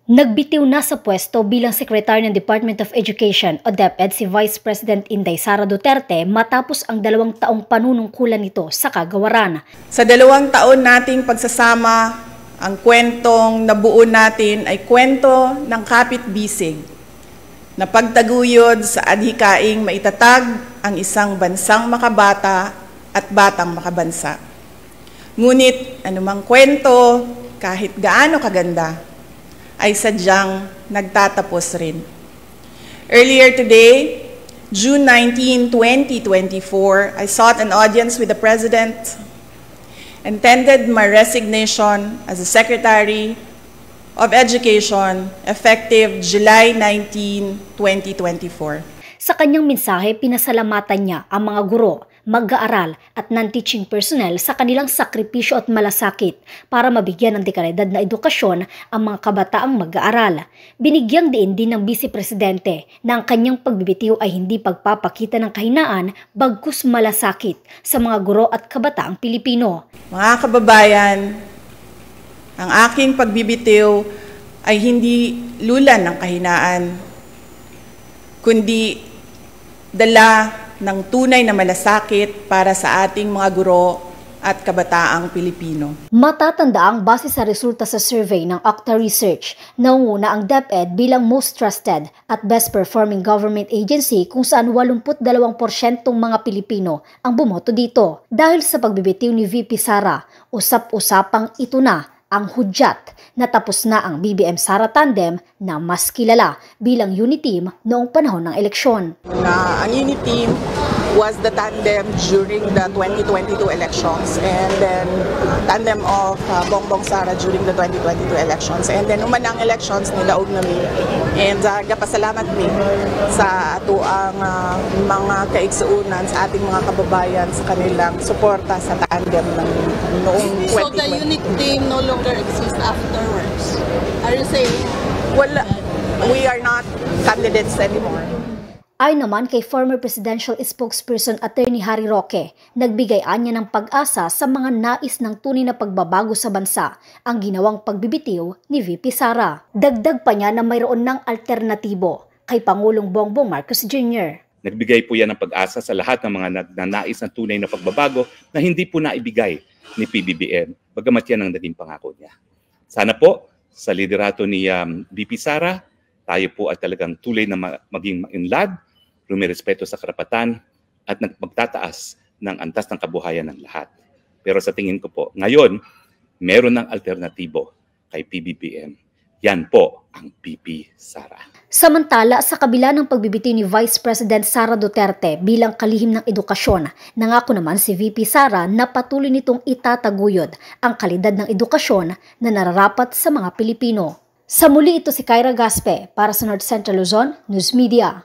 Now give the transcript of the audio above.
Nagbitiw na sa pwesto bilang Secretary ng Department of Education o DepEd si Vice President Inday Sara Duterte matapos ang 2 taong panunungkulan nito sa kagawaran. Sa 2 taon nating pagsasama, ang kwentong nabuo natin ay kwento ng kapit-bisig na pagtaguyod sa adhikaing maitatag ang isang bansang makabata at batang makabansa. Ngunit anumang kwento, kahit gaano kaganda, ay sadyang nagtatapos rin. Earlier today, June 19, 2024, I sought an audience with the President and tendered my resignation as the Secretary of Education effective July 19, 2024. Sa kanyang mensahe, pinasalamatan niya ang mga guro, mag-aaral at non-teaching personnel sa kanilang sakripisyo at malasakit para mabigyan ng dekalidad na edukasyon ang mga kabataang mag-aaral. Binigyang diin din ng Vice Presidente na ang kanyang pagbibitiw ay hindi pagpapakita ng kahinaan bagkus malasakit sa mga guro at kabataang Pilipino. Mga kababayan, ang aking pagbibitiw ay hindi lulan ng kahinaan, kundi dala ng tunay na malasakit para sa ating mga guro at kabataang Pilipino. Matatandaang base sa resulta sa survey ng Okta Research, naunguna ang DepEd bilang most trusted at best performing government agency kung saan 82% mga Pilipino ang bumoto dito. Dahil sa pagbibitiw ni VP Sara, usap-usapang ito na ang hudyat na tapos na ang BBM Sara Tandem na mas kilala bilang unit team noong panahon ng eleksyon. Ang unit team was the tandem during the 2022 elections and then tandem of Bongbong Sara during the 2022 elections and then umanang elections nilaog na mi and gapasalamat mi sa ato ang mga kaigsuunan sa ating mga kababayan sa kanilang suporta sa tandem ng noong 2020. So the unit team no longer exists afterwards? Are you saying? Well, we are not candidates anymore. Ay naman kay former presidential spokesperson Attorney Harry Roque, nagbigay niya ng pag-asa sa mga nais ng tunay na pagbabago sa bansa ang ginawang pagbibitiw ni VP Sara. Dagdag pa niya na mayroon ng alternatibo kay Pangulong Bongbong Marcos Jr. Nagbigay po yan ng pag-asa sa lahat ng mga nagnanais ng tunay na pagbabago na hindi po naibigay ni PBBM, bagamat yan ang naging pangako niya. Sana po sa liderato ni VP Sara, tayo po ay talagang tuloy na maging mainlad, rumirespeto sa karapatan at magtataas ng antas ng kabuhayan ng lahat. Pero sa tingin ko po, ngayon, meron ng alternatibo kay PBBM. Yan po ang VP Sara. Samantala, sa kabila ng pagbibitiw ni Vice President Sara Duterte bilang kalihim ng edukasyon, nangako naman si VP Sara na patuloy nitong itataguyod ang kalidad ng edukasyon na nararapat sa mga Pilipino. Sa muli ito si Kyra Gaspe para sa North Central Luzon News Media.